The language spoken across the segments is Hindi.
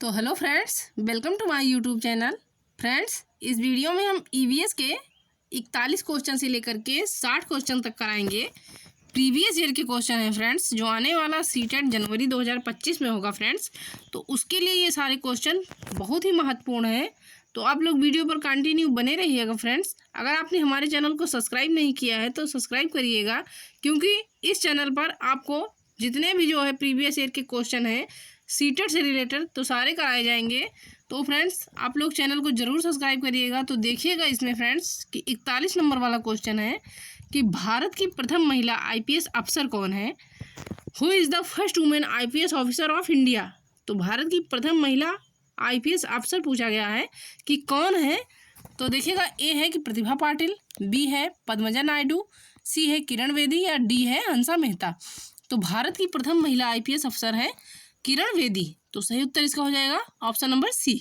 तो hello friends, welcome to my YouTube channel. Friends, इस वीडियो में हम ईवीएस के 41 क्वेश्चन से लेकर के 60 क्वेश्चन तक कराएंगे। प्रीवियस ईयर के क्वेश्चन हैं फ्रेंड्स, जो आने वाला सीटेट जनवरी 2025 में होगा फ्रेंड्स। तो उसके लिए ये सारे क्वेश्चन बहुत ही महत्वपूर्ण हैं। तो आप लोग वीडियो पर कंटिन्यू बने रहिएगा फ्रेंड्स। अगर आपने हमारे चैनल को सब्सक्राइब नहीं किया है तो सब्सक्राइब करिएगा, क्योंकि इस चैनल पर आपको जितने भी जो है प्रीवियस ईयर के क्वेश्चन हैं सीटेट से रिलेटेड तो सारे कराए जाएंगे। तो फ्रेंड्स, आप लोग चैनल को ज़रूर सब्सक्राइब करिएगा। तो देखिएगा इसमें फ्रेंड्स कि 41 नंबर वाला क्वेश्चन है कि भारत की प्रथम महिला आईपीएस अफसर कौन है। Who is the first women IPS officer of India. तो भारत की प्रथम महिला आईपीएस अफसर पूछा गया है कि कौन है। तो देखिएगा, ए है कि प्रतिभा पाटिल, बी है पद्मजा नायडू, सी है किरण बेदी या डी है हंसा मेहता। तो भारत की प्रथम महिला आईपीएस अफसर है किरण बेदी। तो सही उत्तर इसका हो जाएगा ऑप्शन नंबर सी।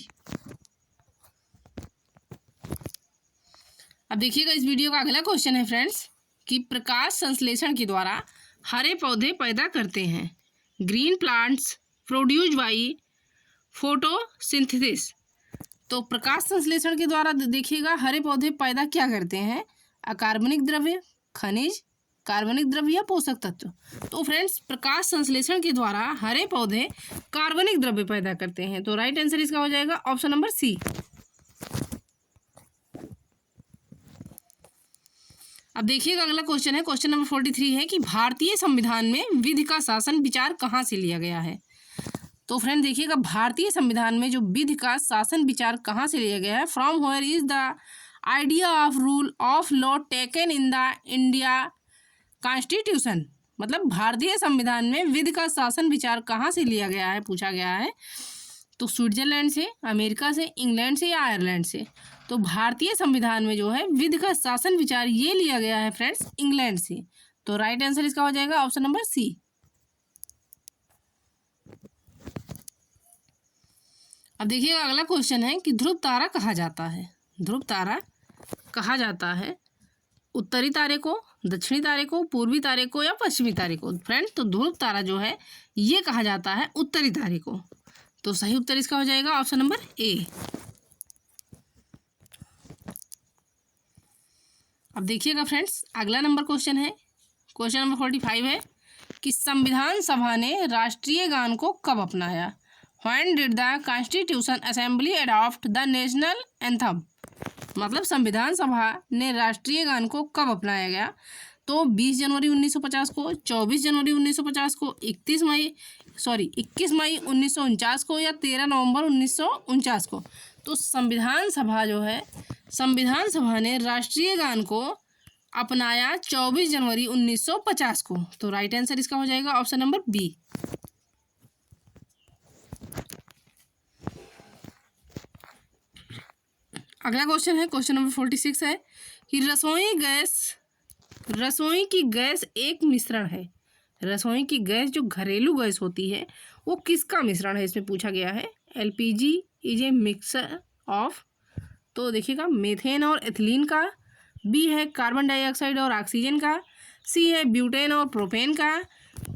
अब देखिएगा इस वीडियो का अगला क्वेश्चन है फ्रेंड्स कि प्रकाश संश्लेषण के द्वारा हरे पौधे पैदा करते हैं। Green plants produce by photosynthesis. तो प्रकाश संश्लेषण के द्वारा देखिएगा हरे पौधे पैदा क्या करते हैं। अकार्बनिक द्रव्य, खनिज, कार्बनिक द्रव्य या पोषक तत्व। तो फ्रेंड्स, प्रकाश संश्लेषण के द्वारा हरे पौधे कार्बनिक द्रव्य पैदा करते हैं। तो राइट आंसर इसका हो जाएगा ऑप्शन नंबर सी। अब देखिएगा अगला क्वेश्चन है, क्वेश्चन नंबर 43 है कि भारतीय संविधान में विधि का शासन विचार कहाँ से लिया गया है। तो फ्रेंड देखिएगा, भारतीय संविधान में जो विधि का शासन विचार कहाँ से लिया गया है। From where is the idea of rule of law taken in the India constitution. मतलब भारतीय संविधान में विधि का शासन विचार कहाँ से लिया गया है, पूछा गया है। तो स्विट्जरलैंड से, अमेरिका से, इंग्लैंड से या आयरलैंड से। तो भारतीय संविधान में जो है विधि का शासन विचार ये लिया गया है फ्रेंड्स इंग्लैंड से। तो राइट आंसर इसका हो जाएगा ऑप्शन नंबर सी। अब देखिएगा अगला क्वेश्चन है कि ध्रुव तारा कहा जाता है। ध्रुव तारा कहा जाता है उत्तरी तारे को, दक्षिणी तारे को, पूर्वी तारे को या पश्चिमी तारे को। फ्रेंड, तो ध्रुव तारा जो है ये कहा जाता है उत्तरी तारे को। तो सही उत्तर इसका हो जाएगा ऑप्शन नंबर ए। अब देखिएगा फ्रेंड्स अगला नंबर क्वेश्चन है, क्वेश्चन नंबर 45 है कि संविधान सभा ने राष्ट्रीय गान को कब अपनाया। When did the constitution assembly adopt the national anthem. मतलब संविधान सभा ने राष्ट्रीय गान को कब अपनाया गया। तो 20 जनवरी 1950 को, 24 जनवरी 1950 को, 21 मई 1949 को या 13 नवंबर 1949 को। तो संविधान सभा जो है, संविधान सभा ने राष्ट्रीय गान को अपनाया 24 जनवरी 1950 को। तो राइट आंसर इसका हो जाएगा ऑप्शन नंबर बी। अगला क्वेश्चन है, क्वेश्चन नंबर 46 है कि रसोई की गैस एक मिश्रण है। रसोई की गैस जो घरेलू गैस होती है वो किसका मिश्रण है, इसमें पूछा गया है। LPG is a mixer of. तो देखिएगा, मीथेन और एथिलीन का, बी है कार्बन डाइऑक्साइड और ऑक्सीजन का, सी है ब्यूटेन और प्रोपेन का,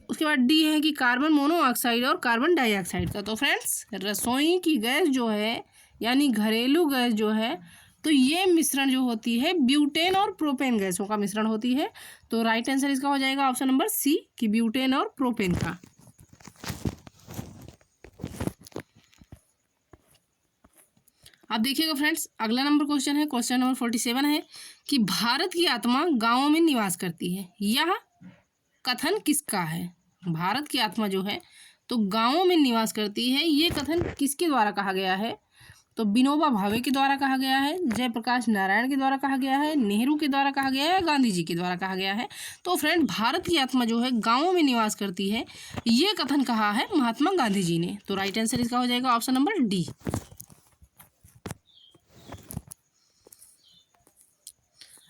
उसके बाद डी है कि कार्बन मोनोऑक्साइड और कार्बन डाइऑक्साइड का। तो फ्रेंड्स, रसोई की गैस जो है यानी घरेलू गैस जो है तो ये मिश्रण जो होती है ब्यूटेन और प्रोपेन गैसों का मिश्रण होती है। तो राइट आंसर इसका हो जाएगा ऑप्शन नंबर सी कि ब्यूटेन और प्रोपेन का। अब देखिएगा फ्रेंड्स अगला नंबर क्वेश्चन है, क्वेश्चन नंबर 47 है कि भारत की आत्मा गाँवों में निवास करती है। यह कथन किसका है। भारत की आत्मा जो है तो गाँवों में निवास करती है, ये कथन किसके द्वारा कहा गया है। तो विनोबा भावे के द्वारा कहा गया है, जयप्रकाश नारायण के द्वारा कहा गया है, नेहरू के द्वारा कहा गया है, गांधी जी के द्वारा कहा गया है। तो फ्रेंड, भारत की आत्मा जो है गांवों में निवास करती है, ये कथन कहा है महात्मा गांधी जी ने। तो राइट आंसर इसका हो जाएगा ऑप्शन नंबर डी।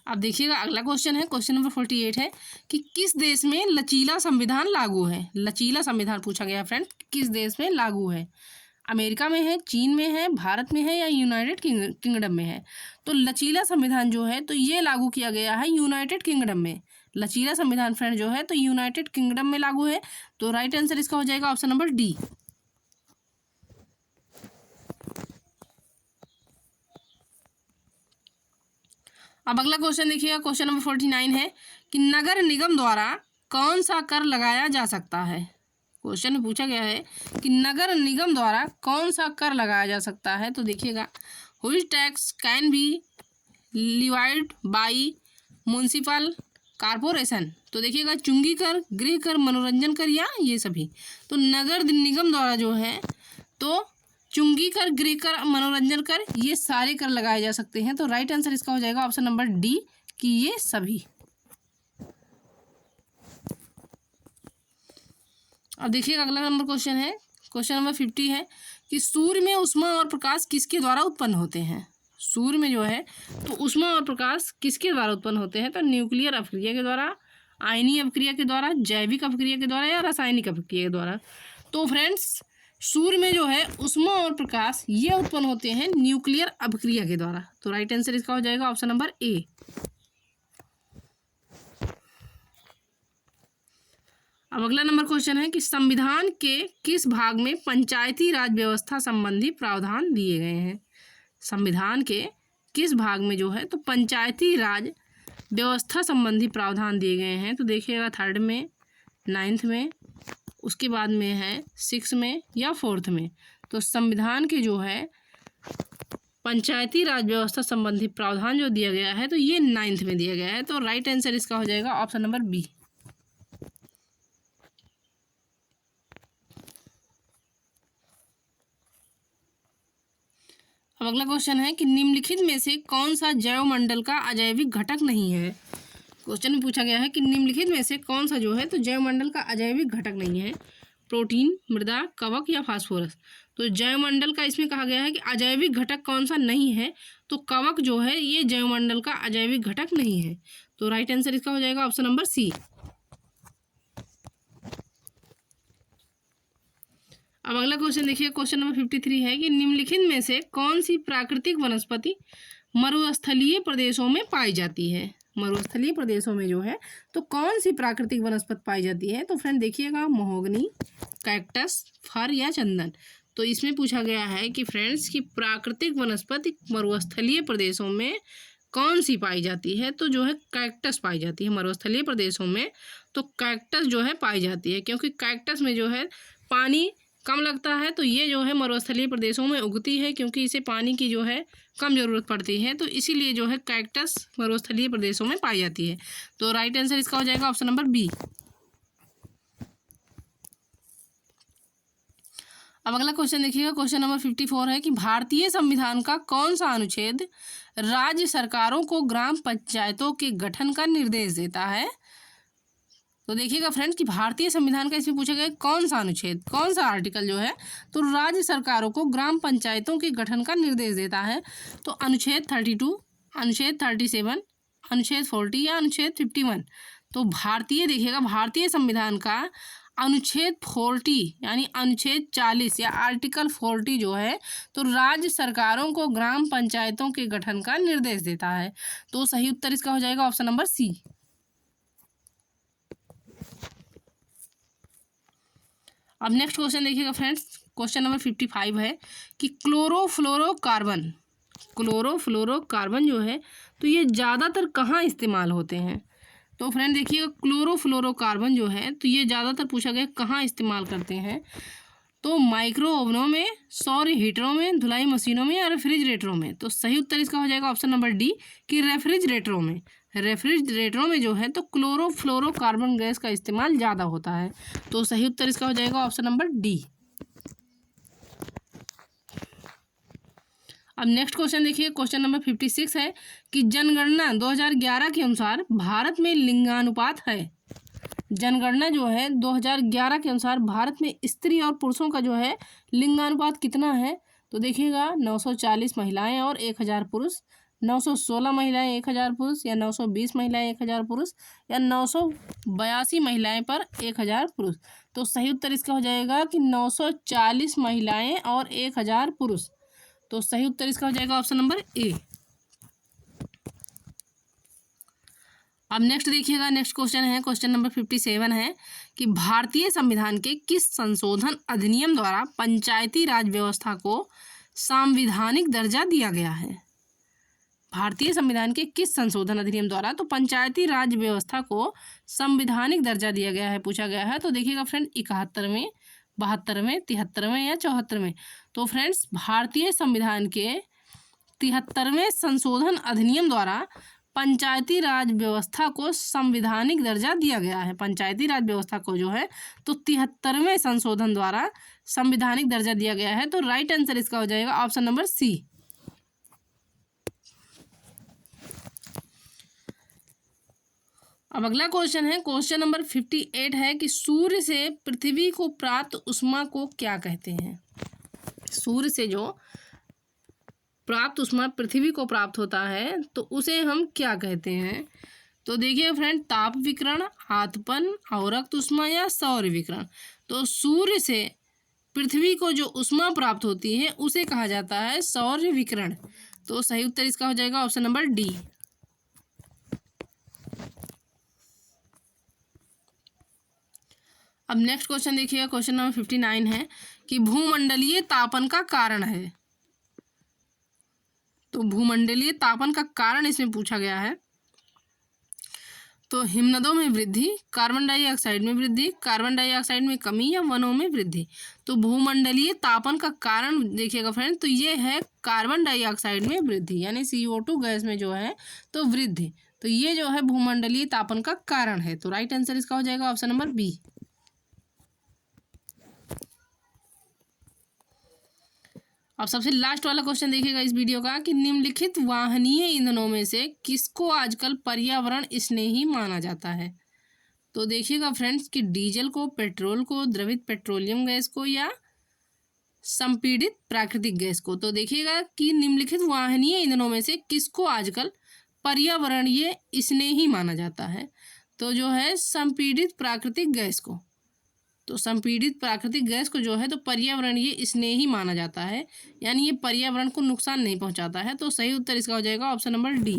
अब देखिएगा अगला क्वेश्चन है, क्वेश्चन नंबर 48 है कि किस देश में लचीला संविधान लागू है। लचीला संविधान पूछा गया है फ्रेंड, किस देश में लागू है। अमेरिका में है, चीन में है, भारत में है या यूनाइटेड किंगडम में है। तो लचीला संविधान जो है तो ये लागू किया गया है यूनाइटेड किंगडम में। लचीला संविधान फ्रेंड जो है तो यूनाइटेड किंगडम में लागू है। तो राइट आंसर इसका हो जाएगा ऑप्शन नंबर डी। अब अगला क्वेश्चन देखिएगा, क्वेश्चन नंबर 49 है कि नगर निगम द्वारा कौन सा कर लगाया जा सकता है। क्वेश्चन में पूछा गया है कि नगर निगम द्वारा कौन सा कर लगाया जा सकता है। तो देखिएगा, which tax can be levied by municipal corporation. तो देखिएगा, चुंगी कर, गृह कर, मनोरंजन कर या ये सभी। तो नगर निगम द्वारा जो है तो चुंगी कर, गृह कर, मनोरंजन कर, ये सारे कर लगाए जा सकते हैं। तो राइट आंसर इसका हो जाएगा ऑप्शन नंबर डी कि ये सभी। अब देखिएगा अगला नंबर क्वेश्चन है, क्वेश्चन नंबर 50 है कि सूर्य में ऊष्मा और प्रकाश किसके द्वारा उत्पन्न होते हैं। सूर्य में जो है तो ऊष्मा और प्रकाश किसके द्वारा उत्पन्न होते हैं। तो न्यूक्लियर अपक्रिया के द्वारा, आयनीय अपक्रिया के द्वारा, जैविक अपक्रिया के द्वारा या रासायनिक अपक्रिया के द्वारा। तो फ्रेंड्स, सूर्य में जो है ऊष्मा और प्रकाश ये उत्पन्न होते हैं न्यूक्लियर अपक्रिया के द्वारा। तो राइट आंसर इसका हो जाएगा ऑप्शन नंबर ए। अब अगला नंबर क्वेश्चन है कि संविधान के किस भाग में पंचायती राज व्यवस्था संबंधी प्रावधान दिए गए हैं। संविधान के किस भाग में जो है तो पंचायती राज व्यवस्था संबंधी प्रावधान दिए गए हैं। तो देखिएगा 3rd में, 9th में, उसके बाद में है 6 में या 4th में। तो संविधान के जो है पंचायती राज व्यवस्था संबंधी प्रावधान जो दिया गया है तो ये 9th में दिया गया है। तो राइट आंसर इसका हो जाएगा ऑप्शन नंबर बी। अब अगला क्वेश्चन है कि निम्नलिखित में से कौन सा जैवमंडल का अजैविक घटक नहीं है। क्वेश्चन में पूछा गया है कि निम्नलिखित में से कौन सा जो है तो जैवमंडल का अजैविक घटक नहीं है। प्रोटीन, मृदा, कवक या फास्फोरस। तो जैवमंडल का इसमें कहा गया है कि अजैविक घटक कौन सा नहीं है। तो कवक जो है ये जैवमंडल का अजैविक घटक नहीं है। तो राइट आंसर इसका हो जाएगा ऑप्शन नंबर सी। अब अगला क्वेश्चन देखिए, क्वेश्चन नंबर 53 है कि निम्नलिखित में से कौन सी प्राकृतिक वनस्पति मरुस्थलीय प्रदेशों में पाई जाती है। मरुस्थलीय प्रदेशों में जो है तो कौन सी प्राकृतिक वनस्पति पाई जाती है। तो फ्रेंड देखिएगा, महोगनी, कैक्टस, फर या चंदन। तो इसमें पूछा गया है कि फ्रेंड्स की प्राकृतिक वनस्पति मरुस्थलीय प्रदेशों में कौन सी पाई जाती है। तो जो है कैक्टस पाई जाती है मरुस्थलीय प्रदेशों में। तो कैक्टस जो है पाई जाती है, क्योंकि कैक्टस में जो है पानी कम लगता है। तो ये जो है मरुस्थलीय प्रदेशों में उगती है, क्योंकि इसे पानी की जो है कम ज़रूरत पड़ती है। तो इसीलिए जो है कैक्टस मरुस्थलीय प्रदेशों में पाई जाती है। तो राइट आंसर इसका हो जाएगा ऑप्शन नंबर बी। अब अगला क्वेश्चन देखिएगा, क्वेश्चन नंबर 54 है कि भारतीय संविधान का कौन सा अनुच्छेद राज्य सरकारों को ग्राम पंचायतों के गठन का निर्देश देता है। तो देखिएगा फ्रेंड्स कि भारतीय संविधान का इसमें पूछा गया कौन सा अनुच्छेद, कौन सा आर्टिकल जो है तो राज्य सरकारों को ग्राम पंचायतों के गठन का निर्देश देता है। तो अनुच्छेद 32, अनुच्छेद 37, अनुच्छेद 40 या अनुच्छेद 51। तो देखिएगा भारतीय संविधान का अनुच्छेद 40 यानी अनुच्छेद 40 या आर्टिकल 40 जो है तो राज्य सरकारों को ग्राम पंचायतों के गठन का निर्देश देता है। तो सही उत्तर इसका हो जाएगा ऑप्शन नंबर सी। अब नेक्स्ट क्वेश्चन देखिएगा फ्रेंड्स, क्वेश्चन नंबर 55 है कि क्लोरोफ्लोरोकार्बन जो है तो ये ज़्यादातर कहाँ इस्तेमाल होते हैं। तो फ्रेंड देखिएगा क्लोरोफ्लोरोकार्बन जो है तो ये ज़्यादातर पूछा गया कहाँ इस्तेमाल करते हैं। तो माइक्रो ओवनों में, सौर हीटरों में, धुलाई मशीनों में या रेफ्रिजरेटरों में। तो सही उत्तर इसका हो जाएगा ऑप्शन नंबर डी कि रेफ्रिजरेटरों में। रेफ्रिजरेटरों में जो है तो क्लोरोफ्लोरोकार्बन गैस का इस्तेमाल ज़्यादा होता है। तो सही उत्तर इसका हो जाएगा ऑप्शन नंबर डी। अब नेक्स्ट क्वेश्चन देखिए, क्वेश्चन नंबर 56 है कि जनगणना 2011 के अनुसार भारत में लिंगानुपात है। जनगणना जो है 2011 के अनुसार भारत में स्त्री और पुरुषों का जो है लिंगानुपात कितना है। तो देखिएगा 940 महिलाएं और 1000 पुरुष, 916 महिलाएं 1000 पुरुष, या 920 महिलाएं 1000 पुरुष, या 982 महिलाएं पर 1000 पुरुष। तो सही उत्तर इसका हो जाएगा कि 940 महिलाएं और 1000 पुरुष। तो सही उत्तर इसका हो जाएगा ऑप्शन नंबर ए। अब नेक्स्ट देखिएगा, नेक्स्ट क्वेश्चन है क्वेश्चन नंबर 57 है कि भारतीय संविधान के किस संशोधन अधिनियम द्वारा पंचायती राज व्यवस्था को संवैधानिक दर्जा दिया गया है। भारतीय संविधान के किस संशोधन अधिनियम द्वारा तो पंचायती राज व्यवस्था को संवैधानिक दर्जा दिया गया है, पूछा गया है। तो देखिएगा फ्रेंड 71वें, 72वें, 73वें या 74वें। तो फ्रेंड्स भारतीय संविधान के 73वें संशोधन अधिनियम द्वारा पंचायती राज व्यवस्था को संवैधानिक दर्जा दिया गया है। पंचायती राज व्यवस्था को जो है तो 73वें संशोधन द्वारा संवैधानिक दर्जा दिया गया है। तो राइट आंसर इसका हो जाएगा ऑप्शन नंबर सी। अब अगला क्वेश्चन है, क्वेश्चन नंबर 58 है कि सूर्य से पृथ्वी को प्राप्त उष्मा को क्या कहते हैं। सूर्य से जो प्राप्त उष्मा पृथ्वी को प्राप्त होता है तो उसे हम क्या कहते हैं। तो देखिए फ्रेंड, ताप विकिरण, आतपन, अवरक्त उष्मा या सौर विकिरण। तो सूर्य से पृथ्वी को जो उष्मा प्राप्त होती है उसे कहा जाता है सौर विकिरण। तो सही उत्तर इसका हो जाएगा ऑप्शन नंबर डी। अब नेक्स्ट क्वेश्चन देखिएगा, क्वेश्चन नंबर 59 है कि भूमंडलीय तापन का कारण है। तो भूमंडलीय तापन का कारण इसमें पूछा गया है। तो हिमनदों में वृद्धि, कार्बन डाइऑक्साइड में वृद्धि, कार्बन डाइऑक्साइड में कमी या वनों में वृद्धि। तो भूमंडलीय तापन का कारण देखिएगा फ्रेंड, तो ये है कार्बन डाइऑक्साइड में वृद्धि, यानी CO2 गैस में जो है तो वृद्धि। तो ये जो है भूमंडलीय तापन का कारण है। तो राइट आंसर इसका हो जाएगा ऑप्शन नंबर बी। अब सबसे लास्ट वाला क्वेश्चन देखिएगा इस वीडियो का कि निम्नलिखित वाहनीय ईंधनों में से किसको आजकल पर्यावरण स्नेही माना जाता है। तो देखिएगा फ्रेंड्स कि डीजल को, पेट्रोल को, द्रवित पेट्रोलियम गैस को या संपीड़ित प्राकृतिक गैस को। तो देखिएगा कि निम्नलिखित वाहनीय ईंधनों में से किसको आजकल पर्यावरणीय स्नेही माना जाता है। तो जो है संपीड़ित प्राकृतिक गैस को। तो संपीड़ित प्राकृतिक गैस को जो है तो पर्यावरणीय स्नेही माना जाता है, यानी ये पर्यावरण को नुकसान नहीं पहुंचाता है। तो सही उत्तर इसका हो जाएगा ऑप्शन नंबर डी।